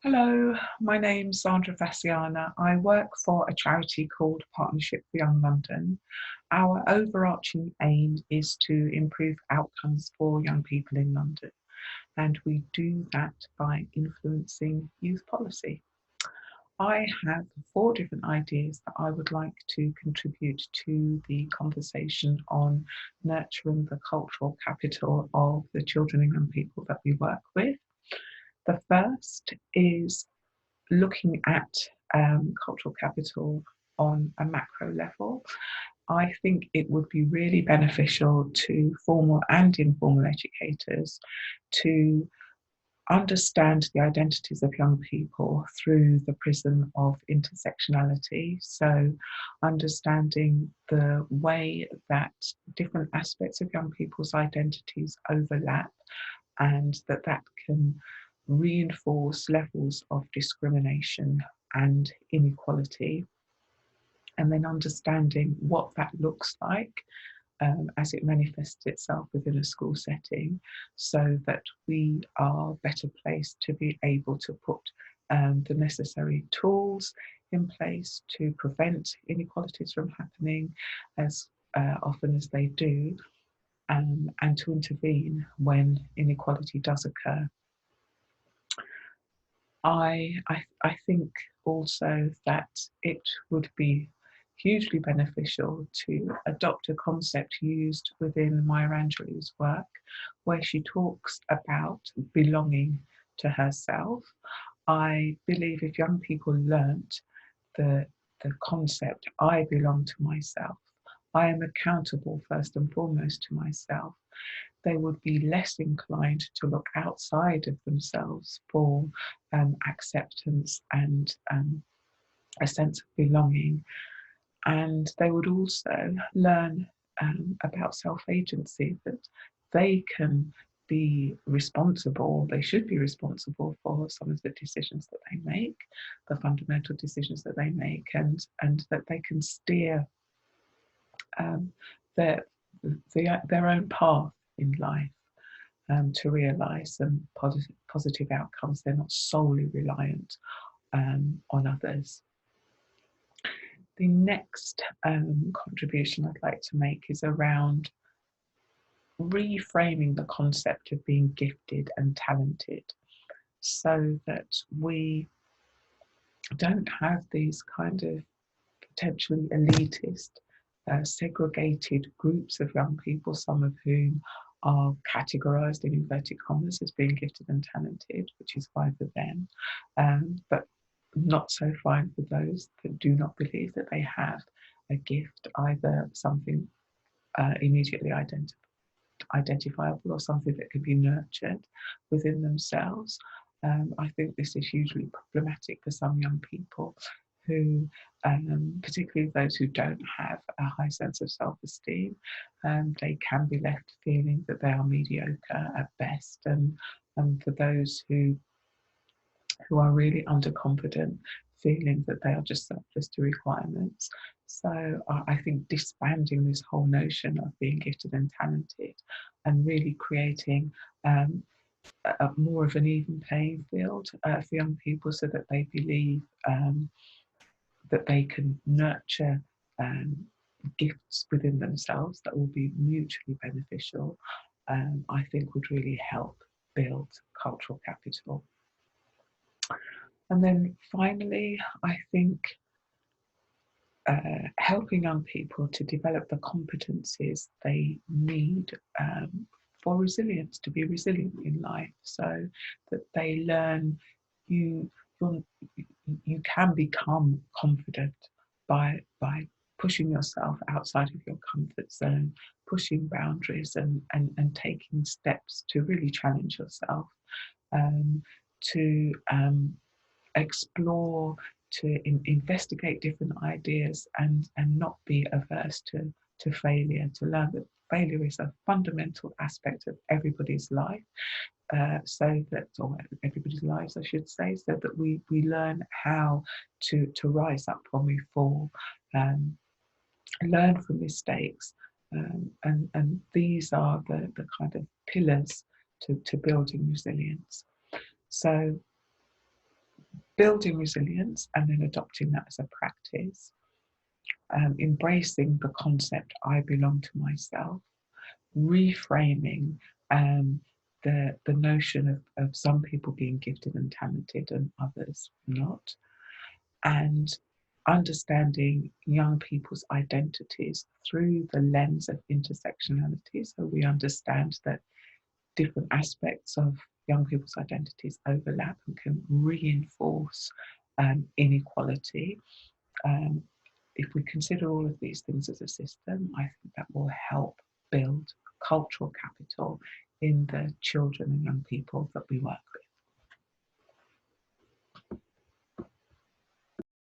Hello, my name's Sandra Vacciana. I work for a charity called Partnership for Young London. Our overarching aim is to improve outcomes for young people in London, and we do that by influencing youth policy. I have 4 different ideas that I would like to contribute to the conversation on nurturing the cultural capital of the children and young people that we work with. The first is looking at cultural capital on a macro level. I think it would be really beneficial to formal and informal educators to understand the identities of young people through the prism of intersectionality. So understanding the way that different aspects of young people's identities overlap, and that can reinforce levels of discrimination and inequality, and then understanding what that looks like as it manifests itself within a school setting, so that we are better placed to be able to put the necessary tools in place to prevent inequalities from happening as often as they do, and to intervene when inequality does occur. I think also that it would be hugely beneficial to adopt a concept used within Maya Angelou's work, where she talks about belonging to herself. I believe if young people learnt the concept, I belong to myself, I am accountable first and foremost to myself, they would be less inclined to look outside of themselves for acceptance and a sense of belonging. And they would also learn about self-agency, that they can be responsible, they should be responsible for some of the decisions that they make, the fundamental decisions that they make, and that they can steer their own path in life, to realise some positive outcomes. They're not solely reliant on others. The next contribution I'd like to make is around reframing the concept of being gifted and talented, so that we don't have these kind of potentially elitist, segregated groups of young people, some of whom are categorised in inverted commas as being gifted and talented, which is fine for them, but not so fine for those that do not believe that they have a gift, either something immediately identifiable or something that can be nurtured within themselves. I think this is hugely problematic for some young people who, particularly those who don't have a high sense of self-esteem, they can be left feeling that they are mediocre at best, and for those who are really underconfident, feeling that they are just surplus to requirements. So I think disbanding this whole notion of being gifted and talented, and really creating more of an even playing field for young people, so that they believe that they can nurture gifts within themselves that will be mutually beneficial, I think would really help build cultural capital. And then finally, I think helping young people to develop the competencies they need for resilience, to be resilient in life, so that they learn you can become confident by pushing yourself outside of your comfort zone, pushing boundaries, and taking steps to really challenge yourself, to explore, to investigate different ideas, and not be averse to failure, to learn that failure is a fundamental aspect of everybody's life, so that, or everybody's lives I should say, so that we learn how to rise up when we fall, learn from mistakes, and these are the kind of pillars to building resilience. So building resilience and then adopting that as a practice, embracing the concept I belong to myself, reframing the notion of some people being gifted and talented and others not, and understanding young people's identities through the lens of intersectionality. So we understand that different aspects of young people's identities overlap and can reinforce inequality. Um, if we consider all of these things as a system, I think that will help build cultural capital in the children and young people that we work with.